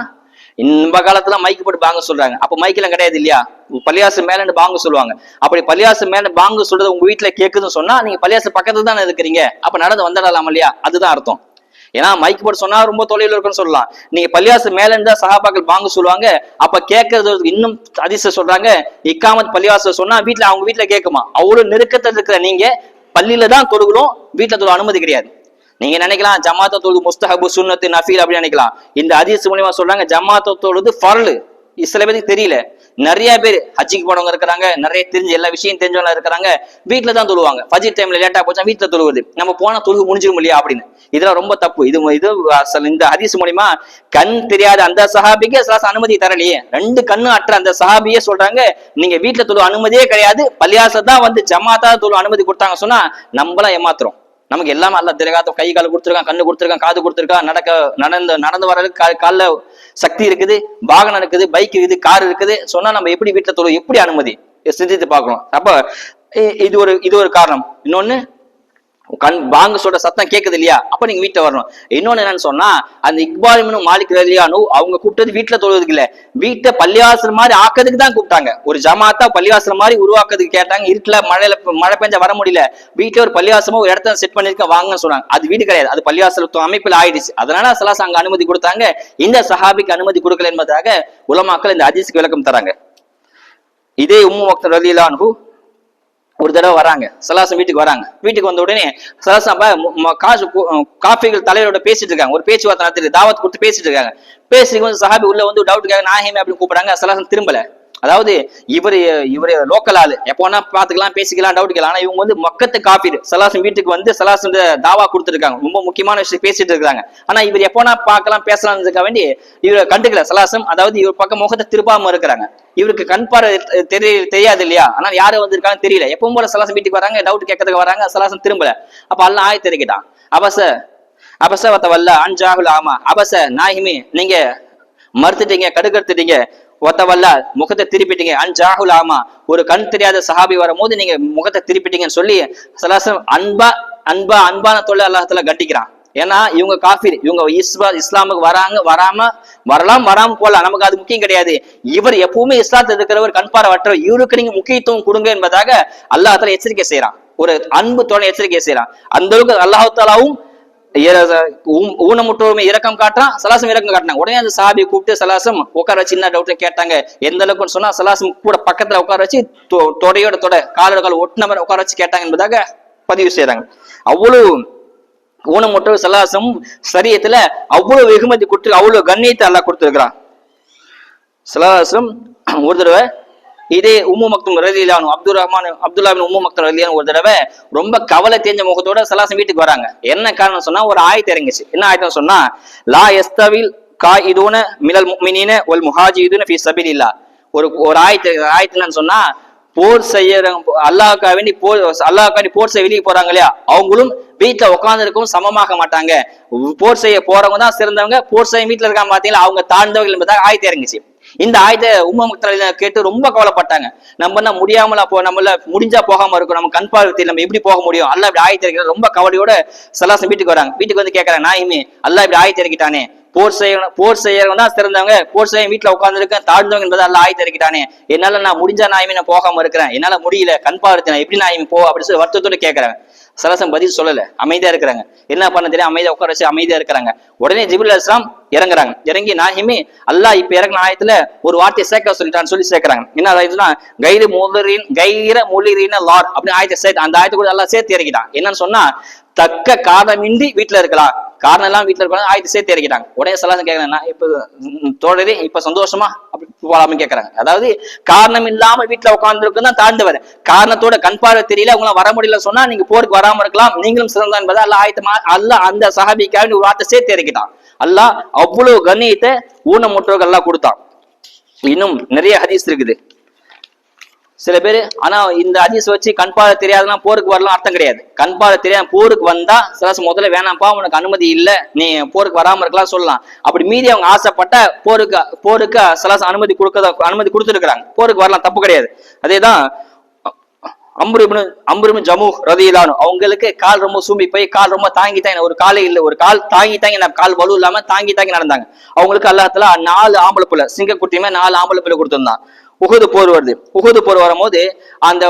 இந்த காலத்துல மைக்கு போட்டு பாங்க சொல்றாங்க, அப்ப மைக்கெல்லாம் கிடையாது இல்லையா, பள்ளியாசு மேல பாங்க சொல்லுவாங்க. அப்படி பள்ளியாசு மேல பாங்க சொல்றது உங்க வீட்டுல கேக்குதுன்னு சொன்னா நீங்க பள்ளியாசு பக்கத்துல தானே இருக்கிறீங்க, அப்ப நடந்து வந்துடலாம் இல்லையா, அதுதான் அர்த்தம். ஏன்னா மைக்கு போட்டு சொன்னா ரொம்ப தொலைவில் இருக்குன்னு சொல்லலாம், நீங்க பள்ளியாசு மேல இருந்தா சஹாபாக்கள் பாங்க சொல்லுவாங்க, அப்ப கேட்கறது இன்னும் ஹதீஸ்ல சொல்றாங்க, இக்காமத் பள்ளிவாசல் சொன்னா வீட்டுல அவங்க வீட்டுல கேட்குமா, அவ்வளவு நெருக்கத்தில் இருக்கிற நீங்க பள்ளியில தான் தொழுகிறோம், வீட்டுல தொழு அனுமதி கிடையாது. நீங்க நினைக்கலாம் ஜமாத்த தொழுது முஸ்தஹபு சுன்னத்து நஃபீல் அப்படின்னு நினைக்கலாம். இந்த ஹதீஸ் மூலமா சொல்றாங்க ஜமாத்த தொழுது ஃபர்லு. சில பேருக்கு தெரியல, நிறைய பேர் ஹஜ்ஜிக்கு போனவங்க இருக்கிறாங்க, நிறைய தெரிஞ்சு எல்லா விஷயம் தெரிஞ்சவங்க இருக்கிறாங்க, வீட்டுல தான் தொழுவாங்க. ஃபஜ்ர் டைம்ல லேட்டா போச்சா வீட்டுல தொழுவது, நம்ம போனா தொழுகு முடிஞ்சிடும் இல்லையா அப்படின்னு. இதெல்லாம் ரொம்ப தப்பு. இந்த ஹதீஸ் மூலமா கண் தெரியாத அந்த சஹாபிக்கு அனுமதி தரலையே, ரெண்டு கண்ணு அற்ற அந்த சஹாபியே சொல்றாங்க நீங்க வீட்டுல தொழு அனுமதியே கிடையாது, பள்ளியாச தான் வந்து ஜமாத்தா தொழு அனுமதி கொடுத்தாங்க சொன்னா நம்மளாம் ஏமாத்துறோம். நமக்கு எல்லாமே அல்ல திரகாத்த கை கால் கொடுத்துருக்கான், கண்ணு கொடுத்துருக்கான், காது கொடுத்துருக்கான், நடந்து வர்றதுக்கு கால்ல சக்தி இருக்குது, வாகனம் இருக்குது, பைக் இருக்குது, கார் இருக்குது சொன்னா நம்ம எப்படி வீட்டுல தொழு, எப்படி அனுமதி சிந்தித்து பார்க்கணும். அப்ப இது ஒரு காரணம். இன்னொன்னு பாங்கு சொல்ற சத்தம் கேக்குது இல்லையா, அப்ப நீங்க வீட்டுல வரணும். இன்னொன்னு என்னன்னு சொன்னா, அந்த இக்பால் இப்னு மாலிக் ரலியல்லாஹு அவங்க கூப்பிட்டது வீட்டுல தொழுவதுக்கு இல்ல, வீட்டை பள்ளிவாசல் மாதிரி ஆக்கிறதுக்கு தான் கூப்பிட்டாங்க. ஒரு ஜமாத்தா பள்ளிவாசல் மாதிரி உருவாக்குறதுக்கு கேட்டாங்க. இருட்டுல மழை பெஞ்சா வர முடியல, வீட்டுல ஒரு பள்ளிவாசமா ஒரு இடத்த செட் பண்ணிருக்க வாங்கன்னு சொன்னாங்க. அது வீடு கிடையாது, அது பள்ளிவாசல் அமைப்பில் ஆயிடுச்சு. அதனால சலாஸ் அங்க அனுமதி கொடுத்தாங்க. இந்த சஹாபிக்கு அனுமதி கொடுக்கல என்பதாக உலமாக்கள் இந்த ஹதீஸ்க்கு விளக்கம் தராங்க. இதே உம்மு மக்தூம் ரலியல்லாஹு அன்ஹு ஒரு தடவை வராங்க, சலாசம் வீட்டுக்கு வராங்க. வீட்டுக்கு வந்த உடனே சலாசம் காஃபிகள் தலைவரோட பேசிட்டு இருக்காங்க, ஒரு பேச்சுவார்த்தை நடத்திட்டு தாவத் கொடுத்து பேசிட்டு இருக்காங்க. பேசிட்டு வந்து சஹாபி உள்ள வந்து டவுட்டுக்காக நாஹிமே அப்படின்னு கூப்பிடுறாங்க. சலாசம் திரும்பல. அதாவது இவரு லோக்கல் ஆளு, எப்போனா பாத்துக்கலாம் பேசிக்கலாம் டவுட் கேட்கலாம். ஆனா இவங்க வந்து மக்கத்து காபீர். சலாசம் வீட்டுக்கு வந்து சலாசம் தாவா கொடுத்துருக்காங்க, ரொம்ப முக்கியமான விஷயம் பேசிட்டு இருக்காங்க. ஆனா இவர் எப்போனா பார்க்கலாம் பேசலாம்னு வேண்டி இவரை கண்டுக்கல சலாசம். அதாவது இவர் பக்கம் முகத்தை திருப்பாம இருக்கிறாங்க. இவருக்கு கண் பார்வை தெரியாது இல்லையா, ஆனா யாரும் வந்திருக்காங்கன்னு தெரியல. எப்பவும் போல சலாசம் வீட்டுக்கு வராங்க, டவுட் கேட்கறதுக்கு வராங்க. சலாசம் திரும்பல. அப்ப அல்லாஹ் ஆயத்தை இறக்கிட்டான், அபசவத்தவல்ல அன்ஜாஹுல் ஆமா அபச நாஹிமே, நீங்க மறுத்துட்டீங்க, கடுக்கடுத்துட்டீங்க, ஒத்தவல்ல முகத்தை திருப்பிட்டீங்க, அன்ஜாஹுல் ஆமா ஒரு கண் தெரியாத சஹாபி வரும்போது நீங்க முகத்தை திருப்பிட்டீங்கன்னு சொல்லி சலாசம் அன்பான தொல்லை அல்லாஹ்தாலா கண்டிக்கிறான். ஏன்னா இவங்க காஃபிர், இவங்க இஸ்லாமுக்கு வரலாம் போலாம், நமக்கு அது முக்கியம் கிடையாது. இவர் எப்பவுமே இஸ்லாத்துல இருக்கிறவர், கண்பாரவற்றவர், இவருக்கு நீங்க முக்கியத்துவம் கொடுங்க என்பதாக அல்லாஹ்தாலா எச்சரிக்கை செய்யறான். ஒரு அன்பு தோணை எச்சரிக்கை செய்யறான். அந்த அளவுக்கு அல்லாஹ்தாலாவும் ஊனமுற்றோருமே இரக்கம் காட்டுறான், சலாசம் இரக்கம் காட்டினாங்க. உடனே அந்த சஹாபியை கூப்பிட்டு சலாசம் உட்கார வச்சு சின்ன டவுட் கேட்டாங்க. எந்த அளவுக்கு சொன்னா சலாசம் கூட பக்கத்துல உட்கார வச்சு தொடையோட காலோட கால ஒட்டின மாதிரி உட்கார வச்சு கேட்டாங்க என்பதாக பதிவு செய்யறாங்க. அவ்வளவு ஊனமுற்றோர் சலாசம் சரியத்துல அவ்வளவு வெகுமதி கொடுத்து, அவ்வளவு கண்ணியத்தை அல்லாஹ் கொடுத்திருக்கிறான். சலாசம் ஒரு தடவை இதே உம்மு மக்தூம் ரலியல்லாஹு அப்துல்லா பின் உம்மு மக்தூம் ரலியல்லாஹு ஒரு தடவை ரொம்ப கவலை தேஞ்ச முகத்தோட சலாசம் வீட்டுக்கு வராங்க. என்ன காரணம் சொன்னா, ஒரு ஆயத்து இறங்குச்சு. என்ன ஆயத்தம் சொன்னா, லா யஸ்தவில் காயிதுன மினல் முஃமினீன வல் முஹாஜிதுன ஃபீ ஸபீலில்லாஹ். ஒரு ஆயத்துன்னு சொன்னா, போர் செய்ய அல்லாஹ்க்காக வேண்டி போர் செய்ய வெளியே போறாங்க இல்லையா, அவங்களும் வீட்டுல உட்கார்ந்து இருக்கவும் சமமாக மாட்டாங்க. போர் செய்ய போறவங்க தான் சிறந்தவங்க, போர் செய்ய வீட்டுல இருக்காங்க பாத்தீங்களா அவங்க தாழ்ந்தவர்கள் என்பதாக ஆயத்து இறங்குச்சு. இந்த ஆயத்தை உம்மு மக்தூம் கேட்டு ரொம்ப கவலைப்பட்டாங்க. நம்ம முடியாமல நம்மள முடிஞ்சா போகாம இருக்கும், நம்ம கண் பார்வை நம்ம எப்படி போக முடியும், அல்லாஹ் இப்படி ஆயத்து இறக்கிற ரொம்ப கவலையோட சலாசம் வீட்டுக்கு வராங்க. வீட்டுக்கு வந்து கேட்கறாங்க, நாயுமே அல்லாஹ் இப்படி ஆயத்து இறக்கிட்டானே, போர் செய்யறவங்க தான் சிறந்தவங்க, போர் செய்ய வீட்டுல உட்கார்ந்து இருக்கேன் தாழ்ந்தவங்க என்பதை அல்லாஹ் ஆயத்து இறக்கிட்டானே, என்னால நான் முடிஞ்சா நாயுமே நான் போகாம இருக்கிறேன், என்னால முடியல கண் பார்வை எப்படி நாயுமே போ அப்படின்னு சொல்லி வருத்தத்தோட கேட்கறாங்க. சலாசம் பதில் சொல்லல, அமைதியா இருக்கிறாங்க. என்ன பண்ண தெரியும், அமைதியா உட்கார வச்சு அமைதியா இருக்கிறாங்க. உடனே ஜிப்ரீல் அலைஹிஸ்ஸலாம் இறங்குறாங்க. இறங்கி நாஹிமே அல்லாஹ் இப்ப இறங்கின ஆயத்துல ஒரு வார்த்தையை சேர்க்க சொல்லிட்டான்னு சொல்லி சேர்க்கிறாங்க. என்ன ஆயத்துனா, கைர முலிரின் லார் அப்படின்னு ஆயத்தை சேர்த்து, அந்த ஆயத்தை கூட அல்லாஹ் சேர்த்து இறக்கிட்டான். என்னன்னு சொன்னா, தக்க காரணமின்றி வீட்டுல இருக்கலாம், காரணம் எல்லாம் வீட்டுல இருக்கலாம், ஆயத்தை சேர்த்து இறக்கிட்டாங்க. உடனே சலாசம் கேட்கறாங்க, இப்ப தோழரே இப்ப சந்தோஷமா அப்படி போலாம்னு கேட்கறாங்க. அதாவது காரணம் இல்லாம வீட்டுல உட்கார்ந்து இருக்குதான் தாழ்ந்தவர், காரணத்தோட கண் பார்வை தெரியல உங்களால வர முடியல சொன்னா நீங்க போருக்கு வராம இருக்கலாம், நீங்களும் சிறந்தா என்பதை அல்லாஹ் ஆயத்தமா அல்லாஹ் அந்த சஹாபிக்காக ஒரு வார்த்தை சேர்த்து இறக்கிட்டான். அல்லாஹ் அவ்வளவு கண்ணியத்தை ஊனமுற்றோர்கள் எல்லாம் கொடுத்தான். இன்னும் நிறைய ஹதீஸ் இருக்குது. சில பேரு ஆனா இந்த ஹதீஸ் வச்சு கண் பார்வை தெரியாதுன்னா போருக்கு வரலாம் அர்த்தம் கிடையாது. கண் பார்வை தெரியாம போருக்கு வந்தா சலாசம் முதல்ல வேணாம்ப்பா உனக்கு அனுமதி இல்ல, நீ போருக்கு வராம இருக்கலாம் சொல்லலாம். அப்படி மீறி அவங்க ஆசைப்பட்ட போருக்கு சலாசம் அனுமதி கொடுத்துருக்காங்க, போருக்கு வரலாம், தப்பு கிடையாது. அதேதான் அம்ரு இப்னு ஜமூஹ் ரலியல்லாஹு அவங்களுக்கு கால் ரொம்ப சூம்பி போய் கால் ரொம்ப தாங்கி ஒரு காலே இல்ல, ஒரு கால் தாங்கி கால் வலு இல்லாம தாங்கி நடந்தாங்க. அவங்களுக்கு அல்லாஹ் தஆலா 4 ஆம்பளை பிள்ளை, சிங்கக்குட்டியுமே 4 ஆம்பளை பிள்ளை கொடுத்திருந்தான். உஹது போர் வருது. உஹது போர் வரும்போது அந்த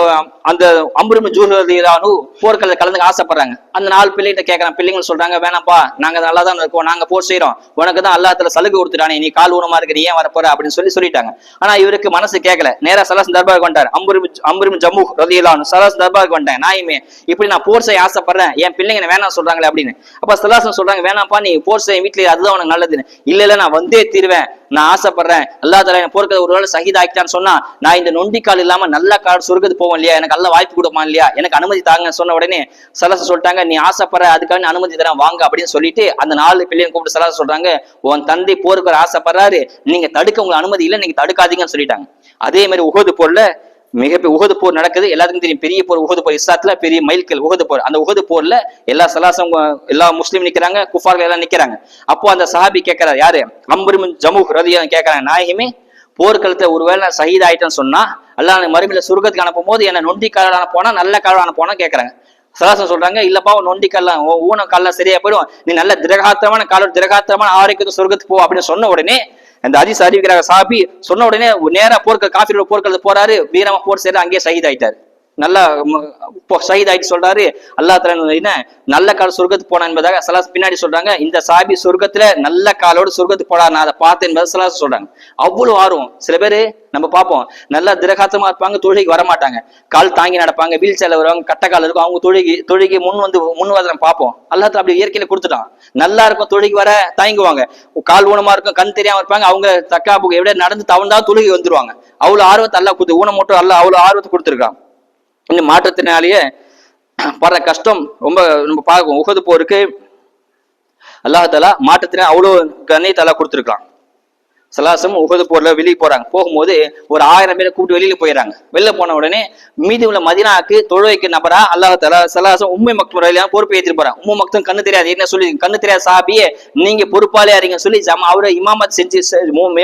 அம்ரு இப்னு ஜமூஹ் ரலியல்லாஹு போர்க்களத்துல கலந்துக்க ஆசைப்படுறாங்க. அந்த 4 பிள்ளைகிட்ட கேட்கறாங்க. பிள்ளைங்க சொல்றாங்க, வேணாப்பா நாங்க நல்லா தான் இருக்கோம், நாங்க போர் செய்யறோம், உனக்கு தான் அல்லாஹ் தஆலா சலுகை கொடுத்துட்டானே, நீ கால் ஊனமா இருக்க, நீ ஏன் வரப்போற அப்படின்னு சொல்லிட்டாங்க. ஆனா இவருக்கு மனசு கேட்கல. நேரா சலாஸ் தர்பாருக்கு வந்துட்டார். அம்ரு இப்னு ஜமூஹ் ரலியல்லாஹு சலாஸ் தர்பாருக்கு வந்துட்டாங்க. நாயுமே இப்படி நான் போர் செய்ய ஆசைப்படுறேன், என் பிள்ளைங்க வேணாம் சொல்றாங்களே அப்படின்னு. அப்ப சலாசம் சொல்றாங்க, வேணாப்பா நீ போர் செய்ய வீட்டுல, அதுதான் உனக்கு நல்லதுன்னு. இல்ல நான் வந்தே தீருவேன், நான் ஆசைப்படுறேன், அல்லாஹ் தஆலா போர்க்கள ஒருவேளை ஷஹீத் ஆக்கிட்டான்னு சொன்னா நான் இந்த நொண்டி கால் இல்லாம நல்ல கால் சொர்க்கத்துக்கு போவோம் இல்லையா, எனக்கு அல்ல வாய்ப்பு கொடுப்பான் இல்லையா, எனக்கு அனுமதி தாங்க சொன்ன உடனே சலாசம் சொல்லிட்டாங்க, நீ ஆசைப்படுற அதுக்காக அனுமதி தரேன் வாங்க அப்படின்னு சொல்லிட்டு அந்த 4 பிள்ளைங்க கூப்பிட்டு சலாசம் சொல்றாங்க, உன் தந்தை போருக்கு வர ஆசைப்படுறாரு, நீங்க தடுக்க உங்களுக்கு அனுமதி இல்லை, நீங்க தடுக்காதீங்கன்னு சொல்லிட்டாங்க. அதே மாதிரி உஹது போர்ல மிகப்பெரிய உஹது போர் நடக்குது. எல்லாத்துக்கும் தெரியும், பெரிய போர் உஹது போர், இஸ்லாத்துல பெரிய மைல்கல் உஹது போர். அந்த உஹது போர்ல எல்லா முஸ்லீம் நிக்கிறாங்க, குஃபார்கள் எல்லாம் நிக்கிறாங்க. அப்போ அந்த சஹாபி கேட்கிறார், யாரு அம்ரு இப்னு ஜமூஹ் ரலியல்லாஹு கேட்கறாங்க, நாயகமே போர்க்களத்துல ஒருவேளை ஷஹீத் ஆயிட்டேன்னு சொன்னா அல்லாஹ் மறுமையில சொர்க்கத்துக்கு அனுப்பும் போது என்ன நொண்டி காலான போனா நல்ல காலான போனா கேட்கறாங்க. சலாசம் சொல்றாங்க, இல்லப்பா நொண்டி கல்லாம் ஊன கல்லாம் சரியா போயிடும், நீ நல்ல திரகாத்திரமான காலோட திரகாத்திரமான ஆரோக்கியத்தை சொர்க்கத்துக்கு போ அப்படின்னு சொன்ன உடனே அந்த ஹதீஸ் அறிவிக்கிறாங்க சாபி சொன்ன உடனே நேரா போர்கள் காஃபிரோட போர்க்களத்துக்கு போறாரு, வீரமா போர் செய்யற அங்கேயே ஷஹீத் ஆயிட்டாரு. நல்லா ஷஹீத் ஆயிட்டு சொல்றாரு, அல்லாஹ் தஆலா என்ன நல்ல கால சொர்க்கத்துக்கு போனா என்பதாக சலாஸ் பின்னாடி சொல்றாங்க. இந்த சாபி சொர்க்கத்துல நல்ல காலோட சொர்க்கத்துக்கு போனா நான் அதை பார்த்தேன் என்பதை சலாஸ் சொல்றாங்க. அவ்வளவு ஆர்வம். சில பேரு நம்ம பார்ப்போம், நல்லா திரகாத்தமா இருப்பாங்க, தொழுகைக்கு வரமாட்டாங்க, கால் தாங்கி நடப்பாங்க, வீல் சேர்ல வருவாங்க, கட்டக்கால இருக்கும், அவங்க தொழுகை முன் வர பார்ப்போம். அல்லாஹ் தஆலா அப்படி இயற்கையில கொடுத்துட்டான். நல்லா இருக்கும், தொழுகை வர தயங்குவாங்க, கால் ஊனமா இருக்கும், கண் தெரியாம இருப்பாங்க, அவங்க தக்காப்புக்கு எப்படி நடந்து தவழ்ந்தா தொழுகை வந்துருவாங்க. அவ்வளவு ஆர்வத்தை அல்லாஹ் கொடுத்து ஊனம் மட்டும் அல்லாஹ் அவ்வளவு ஆர்வத்தை கொடுத்துருக்கான். இந்த மாற்றத்தினாலேயே படுற கஷ்டம் ரொம்ப நம்ம பார்க்கும். உஹது போருக்கு அல்லாஹ் தஆலா மாற்றத்தின அவ்வளவு கண்ணியத்தை அல்லாஹ் கொடுத்துருக்கான். சலாசம் உஹது போர்ல வெளியே போறாங்க. போகும்போது ஒரு 1000 பேரை கூப்பிட்டு வெளியில போயிடறாங்க. வெளில போன உடனே மீதி உள்ள மதீனாவுக்கு தொழுவைக்கு நபரா அல்லாஹ் தஆலா சலாசம் உம்மை மக்தும் ரலியல்லாஹு பொறுப்பு ஏற்றி போறாங்க. உம்மு மக்தும் கண்ணு தெரியாது, என்ன சொல்லி கண்ணு தெரியாது சாபியே நீங்க பொறுப்பாளியா இருங்கன்னு சொல்லி அவரை இமாமத் செஞ்சு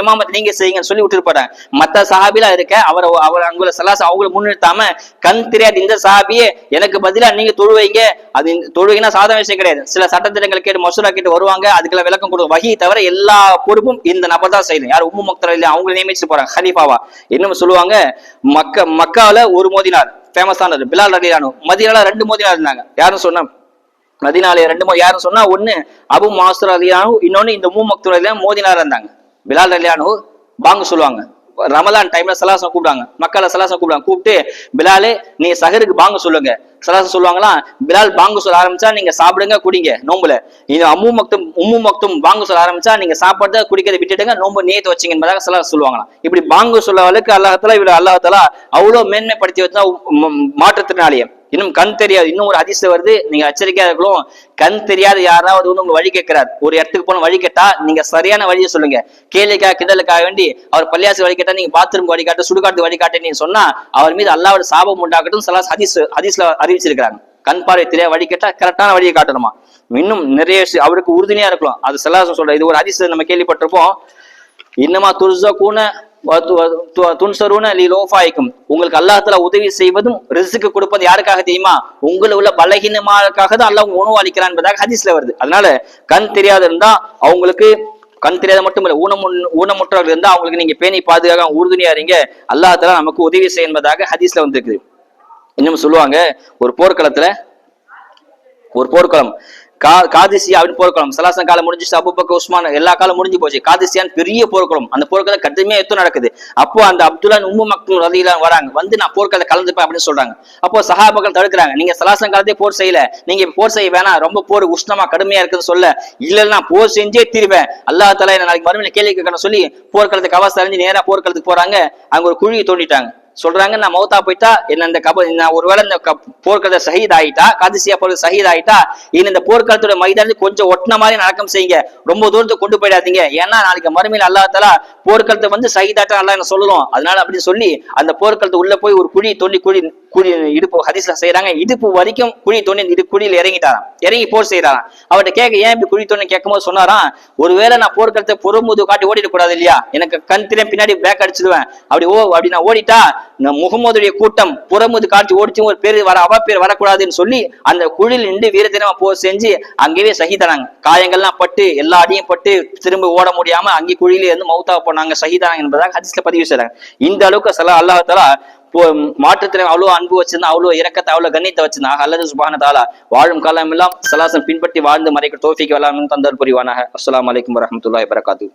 இமாமத் நீங்க செய்யுங்கன்னு சொல்லி விட்டுட்டு போறாங்க. மத்த சஹாபிலா இருக்க அவர் அங்குள்ள சலாசம் அவங்களை முன்னிறுத்தாம கண் தெரியாது இந்த சஹாபியே எனக்கு பதிலா நீங்க தொழுவைங்க. அது தொழுகைன்னா சாதாரண விஷயம் கிடையாது. சில சட்டத்திட்டங்கள் கேட்டு மசூரா கேட்டு வருவாங்க, அதுக்கெல்லாம் விளக்கம் கொடுக்கும். வஹி தவிர எல்லா பொறுப்பும் இந்த நபர் தான் செய்யணும். யார் உம்மு மக்தும் ரலியல்லாஹு அவங்க நியமிச்சு போறாங்க ஹலீஃபாவா. இன்னும் சொல்லுவாங்க, மக்கால ஒரு மோதினார் ஃபேமஸானது பிலால் ரலியல்லாஹு, மதீனால 2 மோதினார் இருந்தாங்க. யாரும் சொன்னா மதீனால 2 யாரும் சொன்னா ஒண்ணு அபு மாஸ்தர் ரலியல்லாஹு, இன்னொன்னு இந்த உம்மு மக்தும் ரலியல்லாஹு மோதினார் இருந்தாங்க. பிலால் ரலியல்லாஹு பாங்க சொல்லுவாங்க, ரமலான் டைம்ல சலாசம் கூப்பிடுவாங்க, மக்களை சலாசம் கூப்பிடுவாங்க. கூப்பிட்டு பிலாலே நீ சஹருக்கு பாங்க சொல்லுங்க. சலாசம் சொல்லுவாங்களாம், பிலால் பாங்கு சொல்ல ஆரம்பிச்சா நீங்க சாப்பிடுங்க குடிங்க நோம்புல. இது உம்மு மக்தும் பாங்கு சொல்ல ஆரம்பிச்சா நீங்க சாப்பாடு குடிக்கிறத விட்டுட்டுங்க, நோம்பு நியத்து வச்சிங்க என்பதாக சலாசம் சொல்லுவாங்களாம். இப்படி பாங்கு சொல்லுவதற்கு அல்லாஹ் தஆலா இவரு அல்லாஹ் தஆலா அவ்வளவு மேன்மைப்படுத்தி வச்சா மாற்றத்தினாலேயே. இன்னும் கண் தெரியாது, இன்னும் ஒரு ஹதீஸ் வருது, நீங்க எச்சரிக்கையா இருக்கணும். கண் தெரியாது யாராவது வந்து உங்க வழி கேட்கிறார், ஒரு இடத்துக்கு போன வழி கேட்டா நீங்க சரியான வழியை சொல்லுங்க. கேள்விக்காக கிண்டலுக்காக வேண்டி அவர் பள்ளியாசி வழி கேட்டா நீங்க பாத்ரூம் வழிகாட்டு சுடுகாட்டு வழிகாட்டு நீங்க சொன்னா அவர் மீது அல்லாஹ்வோட சாபம் உண்டாகட்டும் சலாஸ் ஹதீஸ்ல அறிவிச்சிருக்காங்க. கண் பார்வை தெரியாது வழி கேட்டா கரெக்டான வழியை காட்டணுமா. இன்னும் நிறைய அவருக்கு உறுதுணையா இருக்கலாம். அது சலாசம் சொல்ற இது ஒரு ஹதீஸ் நம்ம கேள்விப்பட்டிருப்போம். இன்னமா துர்ஸகூன துன்சரூன லிலோஃபாயிக்கும், உங்களுக்கு அல்லாஹ் தஆலா உதவி செய்வதும் ரிஸ்க் கொடுப்பது யாருக்காக தெரியுமா? உங்களை உள்ள பலகீனமானதுக்காக தான் அல்லாஹ் உணவு அளிக்கிறான் என்பதாக ஹதீஸ்ல வருது. அதனால கண் தெரியாத இருந்தா அவங்களுக்கு கண் தெரியாத மட்டும் இல்ல, ஊனமுற்றவர்கள் இருந்தா அவங்களுக்கு நீங்க பேணி பாதுகாக்க உறுதுணையா இருங்க, அல்லாஹ் தஆலா நமக்கு உதவி செய்ய என்பதாக ஹதீஸ்ல வந்திருக்குது. இன்னும் சொல்லுவாங்க, ஒரு போர்க்களம் காதிசியா அப்படின்னு போர்க்களம். சலாசன் காலம் முடிஞ்சிச்சு, அபூபக்கர் உஸ்மான் எல்லா காலம் முடிஞ்சு போச்சு. காதிசியான் பெரிய போர்க்களம். அந்த போர்க்களம் கடுமையா யுத்தம் நடக்குது. அப்போ அந்த அப்துல்லா உம்மு மக்தும் ரலியல்லாஹு வராங்க, வந்து நான் போர்க்களத்தை கலந்துப்பேன் அப்படின்னு சொல்றாங்க. அப்போ சஹாபாக்கள் தடுக்கிறாங்க, நீங்க சலாசன் காலத்தே போர் செய்யல, நீங்க போர் செய்ய வேணாம், ரொம்ப போர் உஷ்ணமா கடுமையா இருக்குன்னு சொல்ல, இல்லைன்னா போர் செஞ்சே தீருவேன், அல்லாஹ் தஆலா என்ன நாளைக்கு மறுமையில கேள்வி கேட்கணும்னு சொல்லி போர்க்களத்தை கவாஸ் அறிஞ்சு நேரா போர்க்களத்துக்கு போறாங்க. அங்க ஒரு குழியை தோண்டிட்டாங்க. சொல்றாங்க, நான் மௌத்தா போயிட்டா என்ன இந்த நான் ஒருவேளை இந்த போர்க்களத்தை ஷஹீத் ஆயிட்டா, காதிசியா போருக்கு ஷஹீத் ஆயிட்டா, இந்த போர்க்களத்தோட மைதானத்துக்கு கொஞ்சம் ஒட்டின மாதிரி நடக்கம் செய்யுங்க, ரொம்ப தூரத்துக்கு கொண்டு போயிடாதீங்க, ஏன்னா நாளைக்கு மறுமையில அல்லாஹ் தஆலா போர்க்களத்தை வந்து ஷஹீதாட்டா அல்லாஹ் என்ன சொல்லணும். அதனால அப்படி சொல்லி அந்த போர்க்களத்து உள்ள போய் ஒரு குழி தோண்டி குழி இடுப்பு ஹதீஸ்ல செய்யறாங்க, இடுப்பு வரைக்கும் குழி தோண்டி குழியில இறங்கிட்டாராம், இறங்கி போர் செய்யறாராம். அவர்கிட்ட கேட்க ஏன் இப்படி குழி தோண்டி கேட்கும் போது சொன்னாராம், ஒருவேளை நான் போர்க்களத்தை புறமுது காட்டி ஓடிட கூடாது இல்லையா, எனக்கு கண் தெரியும் பின்னாடி பேக் அடிச்சிடுவேன், அப்படி நான் ஓடிட்டா முகமதுடைய கூட்டம் புறமுது காட்சி ஓடிச்சு ஒரு பேர் பேர் வரக்கூடாதுன்னு சொல்லி அந்த குழில் நின்று வீரத்தினமா போர் செஞ்சு அங்கேயே ஷஹீதானாங்க. காயங்கள்லாம் பட்டு எல்லா அடியும் பட்டு திரும்ப ஓட முடியாம அங்கே குழியில இருந்து மௌத்தா போனாங்க, ஷஹீதானாங்க என்பதாக ஹதீஸ்ல பதிவு செய்றாங்க. இந்த அளவுக்கு அல்லாஹ் தஆலா மாற்றத்தில அவ்வளவு அன்பு வச்சிருந்தா, அவ்வளவு இரக்கத்தை அவ்வளவு கண்ணியத்தை வச்சிருந்தா. அல்லாஹ் சுப்ஹானஹு தஆலா வாழும் காலம் எல்லாம் சலாசம் பின்பற்றி வாழ்ந்து மறைக்க தௌஃபீக் வல்லாஹ் தந்தல் புரிவானாக. அஸ்ஸலாமு அலைக்கும் வரஹ்மத்துல்லாஹி வபரகாத்துஹு.